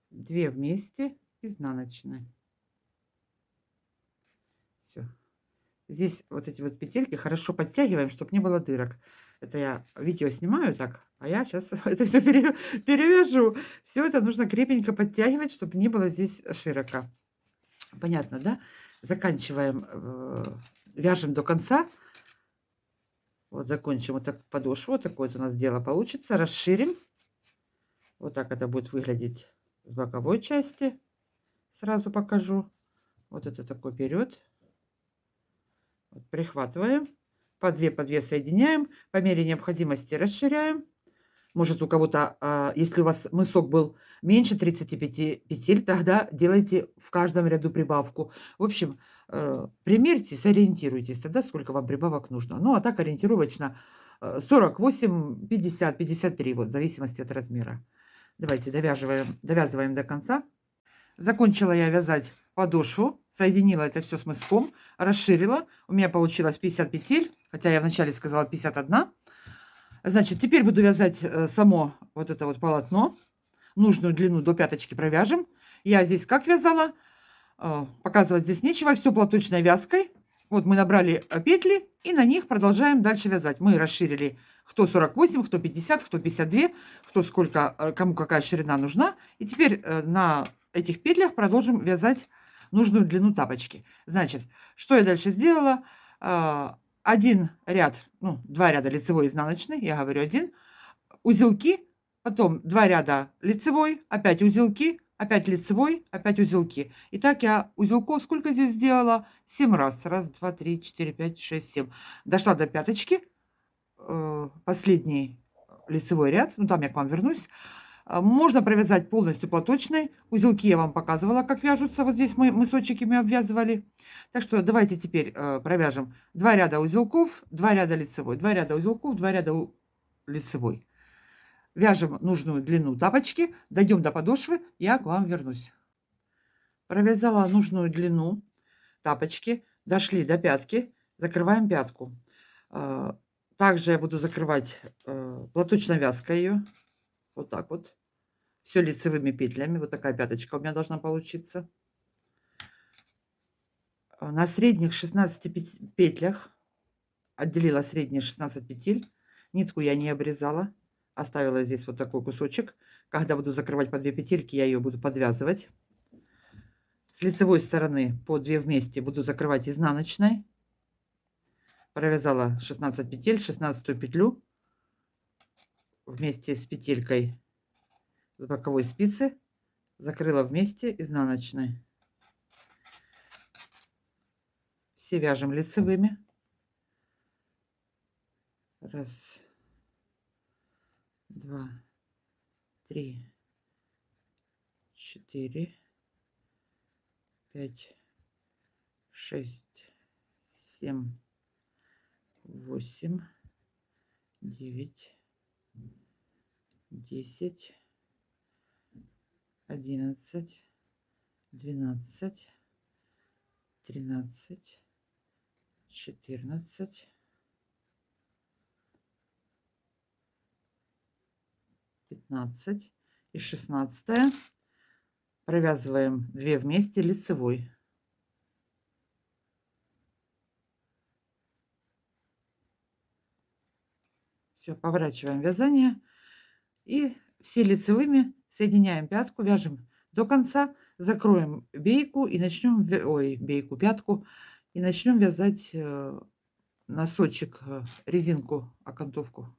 Две вместе, изнаночные. Все. Здесь вот эти вот петельки хорошо подтягиваем, чтобы не было дырок. Это я видео снимаю так, а я сейчас это все перевяжу. Все это нужно крепенько подтягивать, чтобы не было здесь широко. Понятно, да? Заканчиваем, вяжем до конца. Вот закончим вот так подошву. Вот такое вот у нас дело получится. Расширим. Вот так это будет выглядеть с боковой части. Сразу покажу. Вот это такой период. Вот, прихватываем. По 2 соединяем. По мере необходимости расширяем. Может, у кого-то, если у вас мысок был меньше 35 петель, тогда делайте в каждом ряду прибавку. В общем, примерьте, сориентируйтесь тогда, сколько вам прибавок нужно. Ну, а так ориентировочно 48, 50, 53, вот, в зависимости от размера. Давайте довязываем до конца. Закончила я вязать подошву, соединила это все с мыском, расширила. У меня получилось 50 петель, хотя я вначале сказала 51. Значит, теперь буду вязать само вот это вот полотно. Нужную длину до пяточки провяжем. Я здесь как вязала, показывать здесь нечего, все платочной вязкой. Вот мы набрали петли и на них продолжаем дальше вязать. Мы расширили кто 48, кто 50, кто 52, кто сколько, кому какая ширина нужна. И теперь на этих петлях продолжим вязать нужную длину тапочки. Значит, что я дальше сделала? Один ряд, ну, 2 ряда лицевой и изнаночный, я говорю один, узелки, потом 2 ряда лицевой, опять узелки, опять лицевой, опять узелки. И так я узелков сколько здесь сделала? 7 раз. Раз, два, три, четыре, пять, шесть, 7. Дошла до пяточки, последний лицевой ряд, ну там я к вам вернусь. Можно провязать полностью платочной. Узелки я вам показывала, как вяжутся. Вот здесь мы мысочками обвязывали. Так что давайте теперь провяжем 2 ряда узелков, 2 ряда лицевой, 2 ряда узелков, 2 ряда лицевой. Вяжем нужную длину тапочки, дойдем до подошвы, я к вам вернусь. Провязала нужную длину тапочки, Дошли до пятки, закрываем пятку. Также я буду закрывать платочной вязкой ее. Вот так вот. Все лицевыми петлями. Вот такая пяточка у меня должна получиться. На средних 16 петлях отделила средние 16 петель. Нитку я не обрезала. Оставила здесь вот такой кусочек. Когда буду закрывать по 2 петельки, я ее буду подвязывать. С лицевой стороны по 2 вместе буду закрывать изнаночной. Провязала 16 петель, 16 петлю вместе с петелькой с боковой спицы закрыла вместе изнаночной. Все вяжем лицевыми. Раз, два, три, 4, 5, 6, 7, 8, 9, 10, 11, 12, 13, 14, 15 и 16. Провязываем 2 вместе лицевой. Все, поворачиваем вязание и все лицевыми соединяем пятку, вяжем до конца, закроем бейку и начнем, бейку, пятку, и начнем вязать носочек, резинку, окантовку.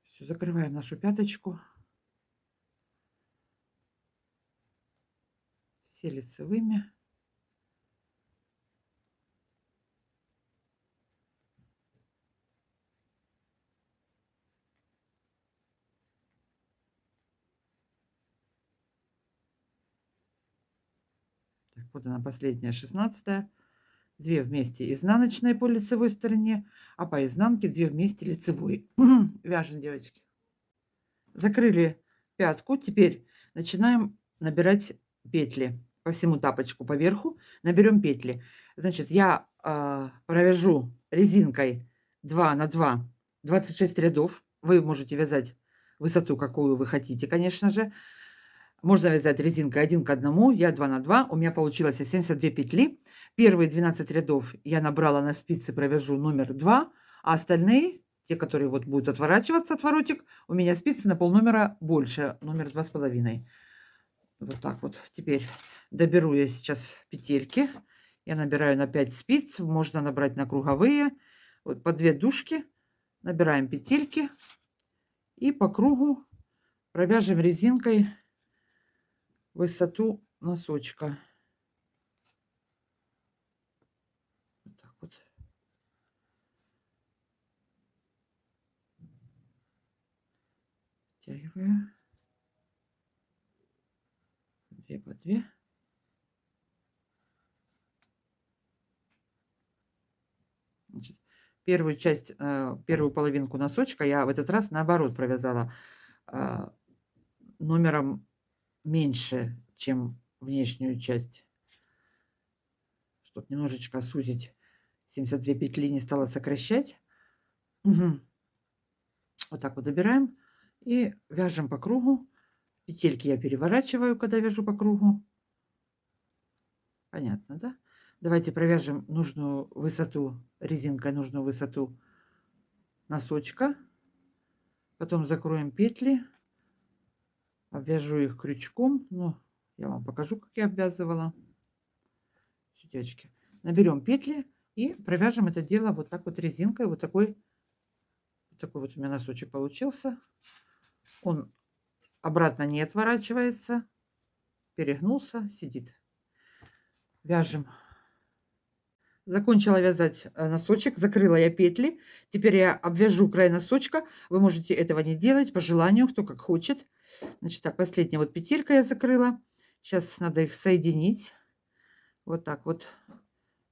Все, закрываем нашу пяточку. Все лицевыми. Так, вот она последняя, 16-я. 2 вместе изнаночной по лицевой стороне, а по изнанке 2 вместе лицевой. Вяжем, девочки. Закрыли пятку. Теперь начинаем набирать петли по всему тапочку, по верху. Наберем петли. Значит, я провяжу резинкой 2 на 2 26 рядов. Вы можете вязать высоту, какую вы хотите, конечно же. Можно вязать резинкой 1 к 1. Я 2 на 2. У меня получилось 72 петли. Первые 12 рядов я набрала на спицы, провяжу номер 2, а остальные, те, которые вот будут отворачиваться, отворотик, у меня спицы на полномера больше, номер 2,5. Вот так вот. Теперь доберу я сейчас петельки. Я набираю на 5 спиц, можно набрать на круговые. Вот по 2 дужки набираем петельки и по кругу провяжем резинкой высоту носочка. Вот так вот. Втягиваю. 2 по 2. Значит, первую часть, первую половинку носочка я в этот раз наоборот провязала номером меньше, чем внешнюю часть, чтобы немножечко сузить. 72 петли не стала сокращать. Угу. Вот так вот добираем и вяжем по кругу. Петельки я переворачиваю, когда вяжу по кругу. Понятно, да? Давайте провяжем нужную высоту, резинкой нужную высоту носочка. Потом закроем петли, обвяжу их крючком. Ну, я вам покажу, как я обвязывала. Все, девочки, наберем петли и провяжем это дело вот так вот резинкой. Вот такой вот у меня носочек получился. Он обратно не отворачивается, перегнулся, сидит. Вяжем. Закончила вязать носочек, закрыла я петли. Теперь я обвяжу край носочка. Вы можете этого не делать по желанию, кто как хочет. Значит, так, последняя вот петелька я закрыла. Сейчас надо их соединить. Вот так вот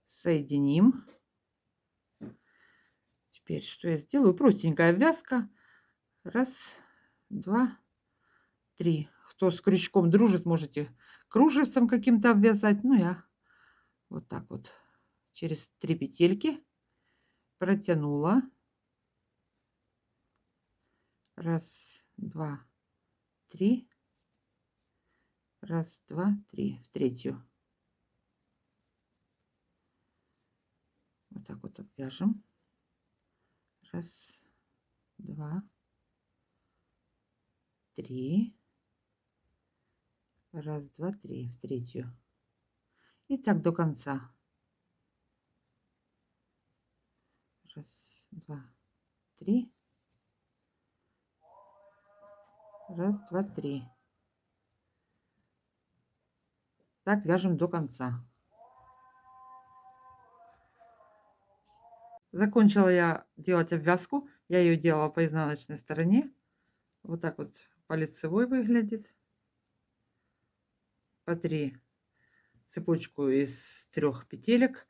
соединим. Теперь что я сделаю? Простенькая обвязка. Раз, два, три. кто с крючком дружит, можете кружевцем каким-то обвязать. Ну, я вот так вот через 3 петельки протянула. Раз, два, три. Раз, два, три. В третью. Вот так вот обвяжем. Раз, два, три. Раз, два, три. В третью. И так до конца. Раз, два, три. Раз, два, три. Так вяжем до конца. Закончила я делать обвязку. Я ее делала по изнаночной стороне. Вот так вот по лицевой выглядит. По 3 цепочку из 3 петелек.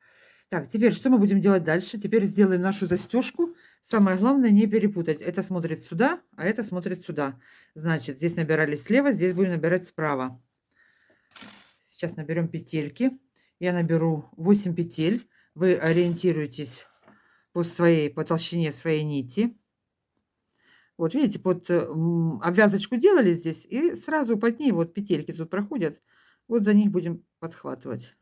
Так, теперь что мы будем делать дальше? Теперь сделаем нашу застежку. Самое главное не перепутать. Это смотрит сюда, а это смотрит сюда. Значит, здесь набирали слева, здесь будем набирать справа. Сейчас наберем петельки. Я наберу 8 петель. Вы ориентируетесь по толщине своей нити. Вот видите, под обвязочку делали здесь, и сразу под ней вот петельки тут проходят. Вот за них будем подхватывать.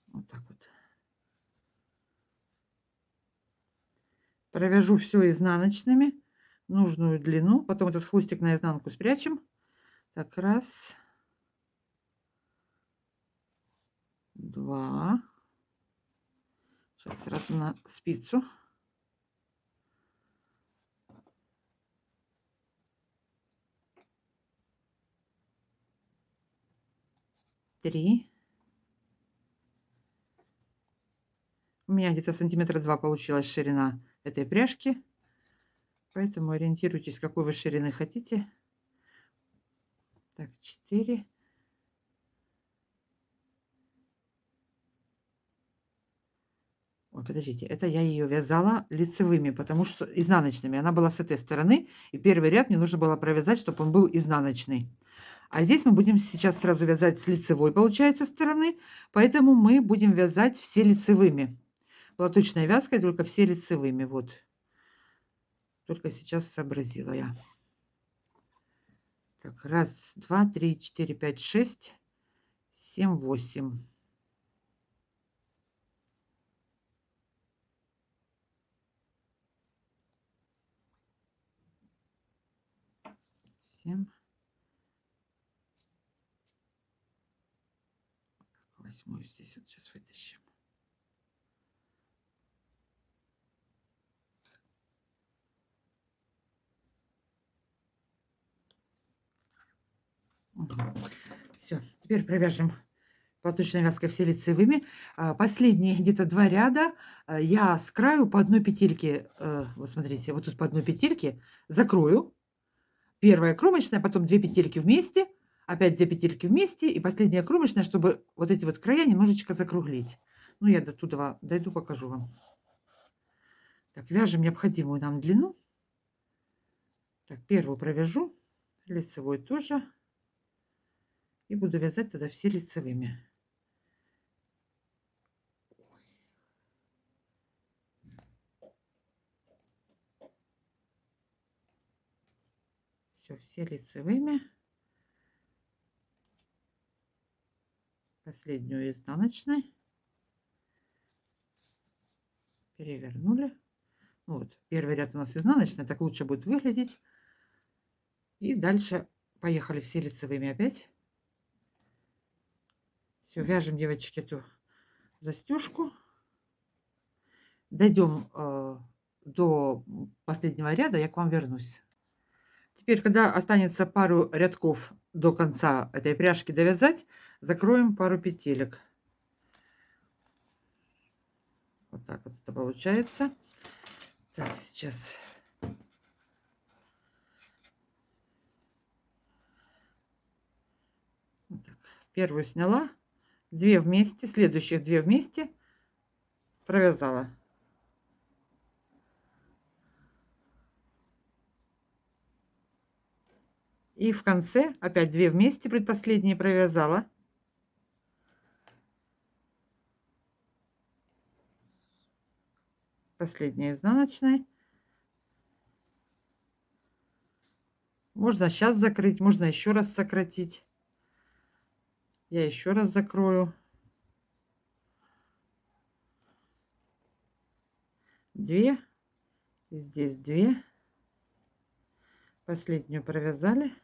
Вот так вот. Провяжу все изнаночными, нужную длину. Потом этот хвостик на изнанку спрячем. Так, раз, два. Сейчас сразу на спицу. Три. У меня где-то сантиметра 2 получилась ширина этой пряжки. Поэтому ориентируйтесь, какой вы ширины хотите. Так, 4. Ой, подождите, это я ее вязала лицевыми, потому что изнаночными. Она была с этой стороны, и первый ряд мне нужно было провязать, чтобы он был изнаночный. А здесь мы будем сейчас сразу вязать с лицевой, получается, стороны, поэтому мы будем вязать все лицевыми. Платочной вязкой, только все лицевыми, вот. Только сейчас сообразила я. Так, раз, два, три, четыре, пять, шесть, 7, 8. 7. 8 здесь вот сейчас вытащим. Все, теперь провяжем платочной вязкой все лицевыми. Последние где-то 2 ряда я с краю по одной петельке, вот смотрите, вот тут по одной петельке закрою. Первая кромочная, потом 2 петельки вместе, опять 2 петельки вместе и последняя кромочная, чтобы вот эти вот края немножечко закруглить. Ну, я до туда дойду, покажу вам. Так, вяжем необходимую нам длину. Так, первую провяжу, лицевой тоже. И буду вязать тогда все лицевыми. Все лицевыми. Последнюю изнаночной. Перевернули. Вот, первый ряд у нас изнаночный, так лучше будет выглядеть. И дальше поехали все лицевыми опять. Все, вяжем, девочки, эту застежку. Дойдем до последнего ряда, я к вам вернусь. Теперь, когда останется пару рядков до конца этой пряжки довязать, закроем пару петелек. Вот так вот это получается. Так, сейчас вот так. Первую сняла, 2 вместе, следующих 2 вместе провязала. И в конце опять 2 вместе, предпоследние провязала. Последняя изнаночная. Можно сейчас закрыть, можно еще раз сократить. Я еще раз закрою. 2. И здесь 2. Последнюю провязали.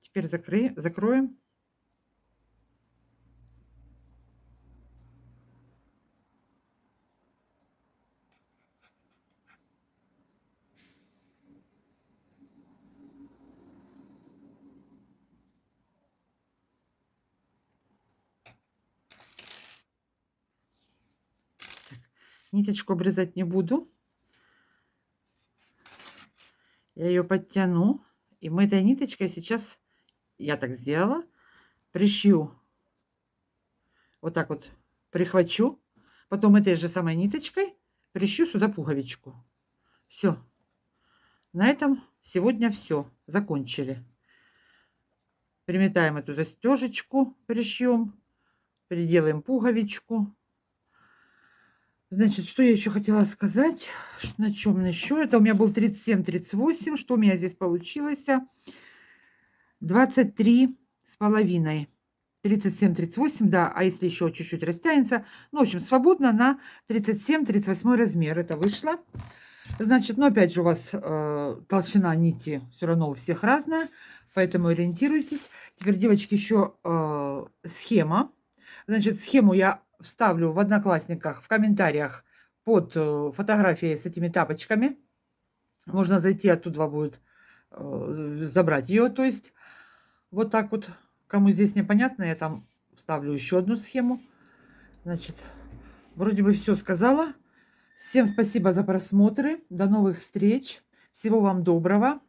Теперь закроем. Ниточку обрезать не буду. Я ее подтяну. И мы этой ниточкой сейчас, я так сделала, пришью. Вот так вот прихвачу. Потом этой же самой ниточкой пришью сюда пуговичку. Все. На этом сегодня все. Закончили. Приметаем эту застежечку, пришьем. Приделаем пуговичку. Значит, что я еще хотела сказать? На чем еще? Это у меня был 37-38. Что у меня здесь получилось? 23,5. 37-38, да. А если еще чуть-чуть растянется? Ну, в общем, свободно на 37-38 размер это вышло. Значит, ну, опять же, у вас толщина нити все равно у всех разная. Поэтому ориентируйтесь. Теперь, девочки, еще схема. Значит, схему я вставлю в Одноклассниках в комментариях под фотографией с этими тапочками. Можно зайти, оттуда будет забрать ее. То есть вот так вот. Кому здесь непонятно, я там вставлю еще одну схему. Значит, вроде бы все сказала. Всем спасибо за просмотры. До новых встреч. Всего вам доброго.